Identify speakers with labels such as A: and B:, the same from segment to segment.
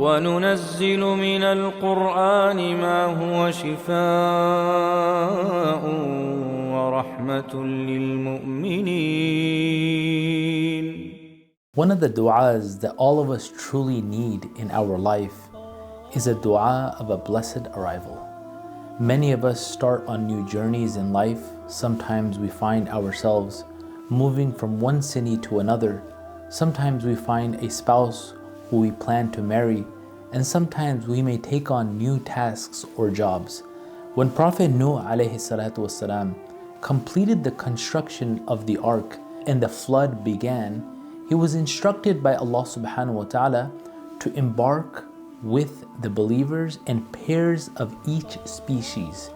A: وننزل من القرآن ما هو شفاء ورحمة للمؤمنين.
B: One of the du'as that all of us truly need in our life is a du'a of a blessed arrival. Many of us start on new journeys in life. Sometimes we find ourselves moving from one city to another. Sometimes we find a spouse who we plan to marry, and sometimes we may take on new tasks or jobs. When Prophet Nuh alayhi salatu wasalam completed the construction of the ark and the flood began, he was instructed by Allah subhanahu wa ta'ala to embark with the believers in pairs of each species.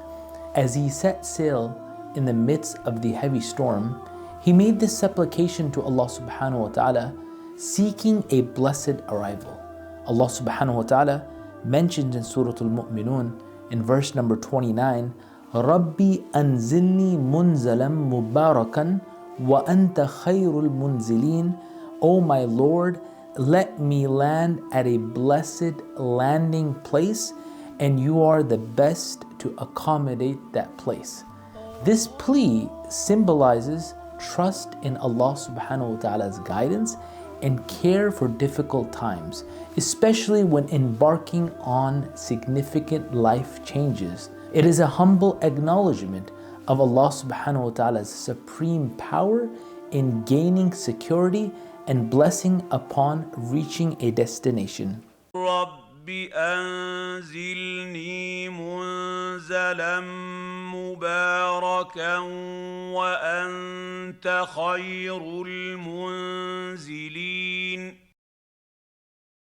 B: As he set sail in the midst of the heavy storm, he made this supplication to Allah subhanahu wa ta'ala, seeking a blessed arrival. Allah subhanahu wa ta'ala mentions in Surah Al-Mu'minun in verse number 29, Rabbi anzilni munzalam mubarakan wa anta khayrul munzilin. O my Lord, let me land at a blessed landing place, and you are the best to accommodate that place. This plea symbolizes trust in Allah subhanahu wa ta'ala's guidance and care for difficult times, especially when embarking on significant life changes. It is a humble acknowledgement of Allah subhanahu wa ta'ala's supreme power in gaining security and blessing upon reaching a destination.
C: رب أنزلني منزلا مباركا وأنت خير المنزلين.